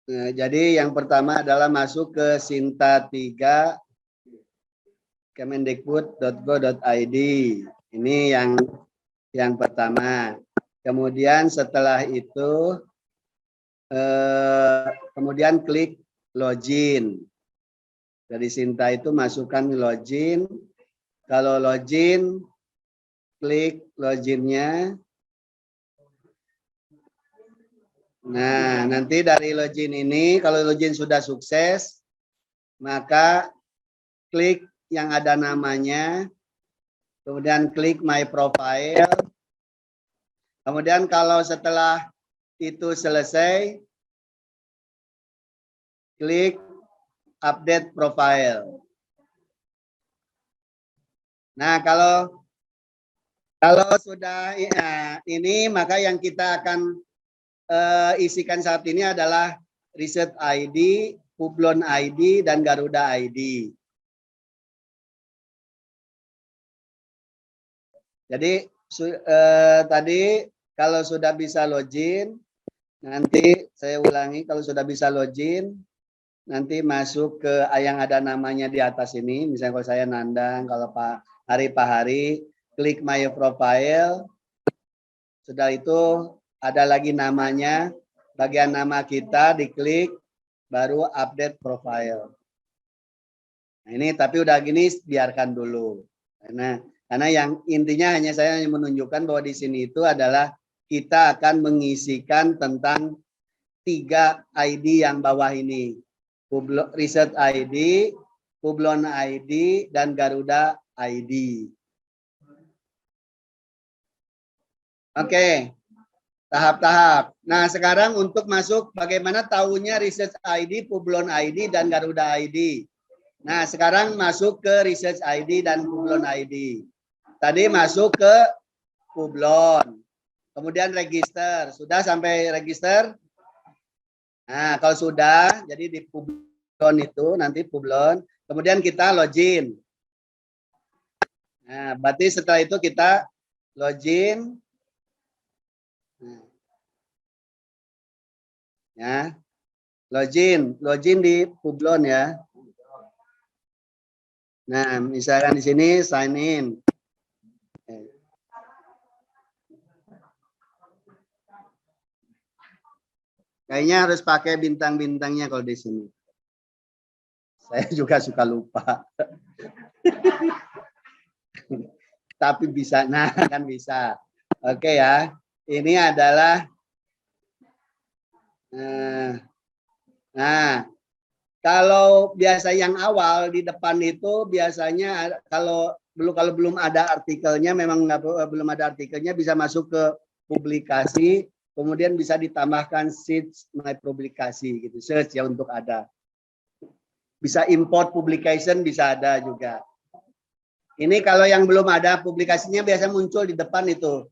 Nah, jadi yang pertama adalah masuk ke Sinta 3 kemendikbud.go.id. Ini yang pertama. Kemudian setelah itu kemudian klik login. Dari Sinta itu masukkan login. Kalau login, klik loginnya. Nah, nanti dari login ini, kalau login sudah sukses, maka klik yang ada namanya, kemudian klik my profile. Kemudian kalau setelah itu selesai, klik update profile. Nah, kalau sudah ini, maka yang kita akan isikan saat ini adalah Riset ID, Publon ID, dan Garuda ID. Jadi tadi kalau sudah bisa login, nanti saya ulangi, kalau sudah bisa login, nanti masuk ke yang ada namanya di atas ini. Misalnya kalau saya Nandang, kalau Pak Hari, klik my profile. Sudah itu ada lagi namanya, bagian nama kita diklik, baru update profile. Nah, ini tapi udah gini biarkan dulu. Karena yang intinya hanya saya menunjukkan bahwa di sini itu adalah kita akan mengisikan tentang 3 ID yang bawah ini. Riset ID, Publon ID, dan Garuda ID. Oke, tahap-tahap. Nah, sekarang untuk masuk bagaimana tahunya Research ID, Publon ID, dan Garuda ID. Nah, sekarang masuk ke Research ID dan Publon ID. Tadi masuk ke Publon. Kemudian register. Sudah sampai register? Nah, kalau sudah, jadi di Publon itu, nanti Publon. Kemudian kita login. Nah, berarti setelah itu kita login. Ya, login di Publon ya. Nah, misalkan di sini sign in. Kayaknya harus pakai bintang-bintangnya kalau di sini. Saya juga suka lupa. Tapi bisa, nah kan bisa. Oke ya, ini adalah nah, kalau biasa yang awal di depan itu biasanya kalau belum ada artikelnya, memang belum ada artikelnya, bisa masuk ke publikasi, kemudian bisa ditambahkan search my publikasi gitu, search ya untuk ada. Bisa import publication, bisa ada juga. Ini kalau yang belum ada publikasinya biasa muncul di depan itu.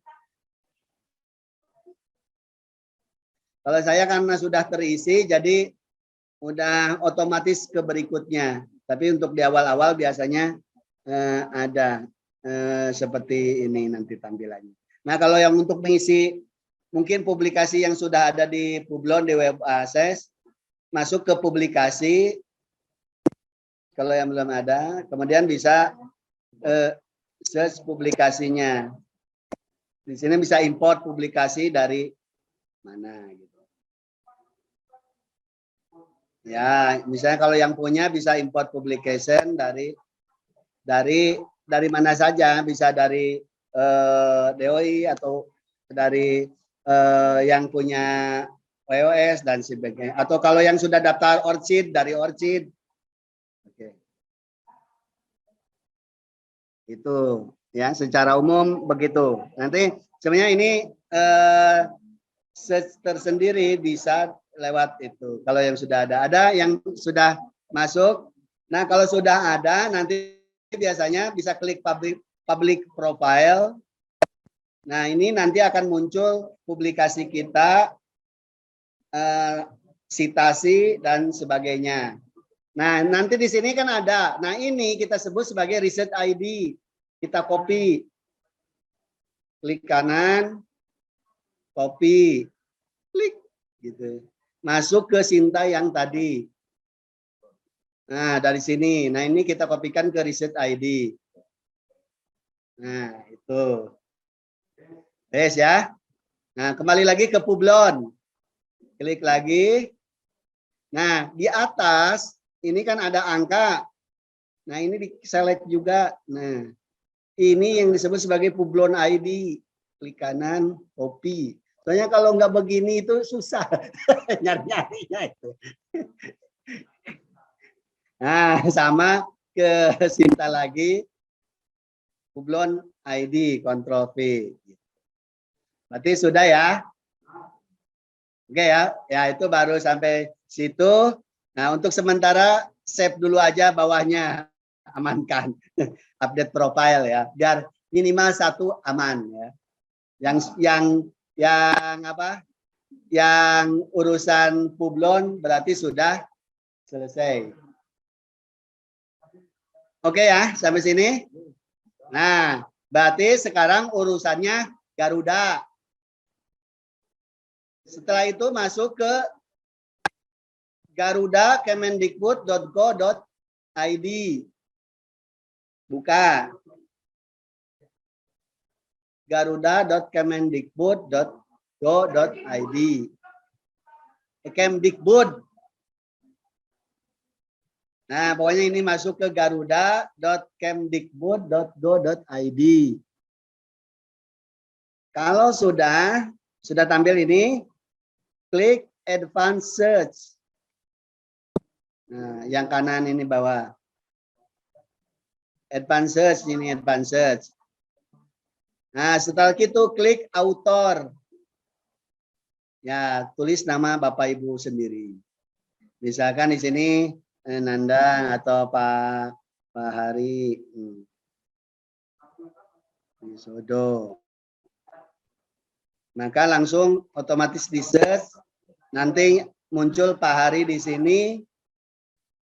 Kalau saya karena sudah terisi, jadi udah otomatis ke berikutnya. Tapi untuk di awal-awal biasanya ada seperti ini nanti tampilannya. Nah, kalau yang untuk mengisi mungkin publikasi yang sudah ada di Publon di Web Access, masuk ke publikasi. Kalau yang belum ada, kemudian bisa search publikasinya. Di sini bisa import publikasi dari mana gitu. Ya, misalnya kalau yang punya bisa import publication dari mana saja, bisa dari DOI atau dari yang punya iOS dan sebagainya. Atau kalau yang sudah daftar ORCID dari ORCID. Oke. Itu ya secara umum begitu. Nanti sebenarnya ini tersendiri bisa lewat itu. Kalau yang sudah ada yang sudah masuk. Nah, kalau sudah ada nanti biasanya bisa klik public profile. Nah, ini nanti akan muncul publikasi kita, citasi dan sebagainya. Nah, nanti di sini kan ada. Nah, ini kita sebut sebagai Research ID. Kita copy. Klik kanan, copy, klik gitu. masuk ke Sinta yang tadi. Nah, dari sini. Nah, ini kita kopikan ke reset ID. Nah, itu. Yes ya. Nah, kembali lagi ke Publon. Klik lagi. Nah, di atas ini kan ada angka. Nah, ini di select juga. Nah, ini yang disebut sebagai Publon ID. Klik kanan, copy. Soalnya kalau nggak begini itu susah nyari-nyarinya itu. Nah, sama ke Sinta lagi. Publon ID, Ctrl V. Berarti sudah ya. Oke ya. Ya, itu baru sampai situ. Nah, untuk sementara save dulu aja bawahnya. Amankan. Update profile ya. Biar minimal 1 aman ya. Yang apa? Yang urusan Publon berarti sudah selesai. Oke ya, sampai sini. Nah, berarti sekarang urusannya Garuda. Setelah itu masuk ke garuda.kemendikbud.go.id. Buka. garuda.kemendikbud.go.id. Kemdikbud. Nah, pokoknya ini masuk ke garuda.kemdikbud.go.id. Kalau sudah tampil ini, klik Advanced Search. Nah, yang kanan ini bawah. Advanced Search, ini Advanced Search. Nah, setelah itu klik Author. Ya, tulis nama Bapak Ibu sendiri. Misalkan di sini Nanda atau Pak Hari Wisodo. Maka langsung otomatis di search, nanti muncul Pak Hari di sini.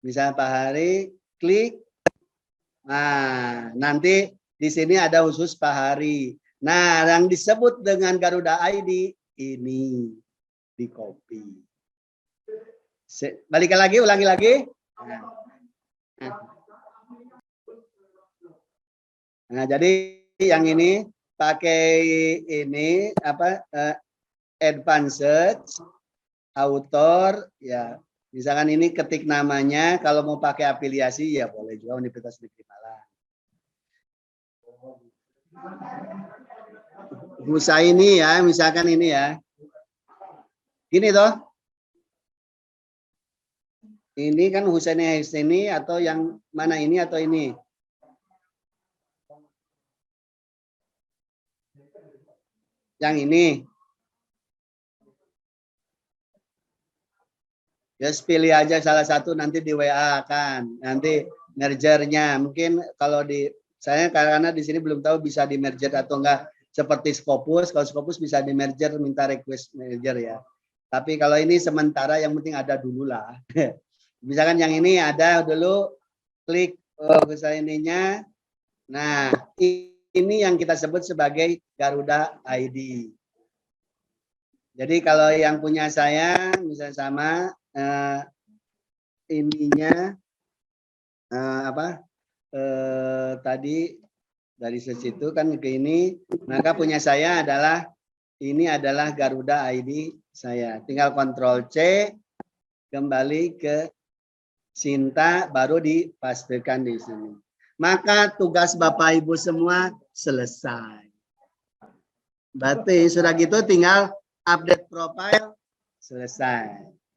Misalnya Pak Hari, klik. Nah, nanti di sini ada khusus Pak Hari. Nah, yang disebut dengan Garuda ID ini di copy. Balikan lagi, ulangi lagi. Nah, jadi yang ini pakai ini apa? Advanced Search, author, ya. Misalkan ini ketik namanya, kalau mau pakai afiliasi ya boleh juga Universitas Negeri Malang. Husaini ya, misalkan ini ya. Gini toh. Ini kan Husaini atau yang mana ini atau ini? Yang ini. Ya pilih aja salah satu, nanti di WA kan. Nanti mergernya mungkin kalau di saya karena di sini belum tahu bisa di merger atau enggak seperti Scopus. Kalau Scopus bisa di merger, minta request merger ya. Tapi kalau ini sementara yang penting ada dulu lah. Misalkan yang ini ada dulu, klik ininya. Nah, ini yang kita sebut sebagai Garuda ID. Jadi kalau yang punya saya misalnya sama ininya tadi dari situ kan ke ini, maka punya saya adalah ini adalah Garuda ID saya. Tinggal Ctrl C, kembali ke Sinta, baru dipastikan di sini. Maka tugas Bapak Ibu semua selesai. Berarti sudah gitu tinggal update profile, selesai.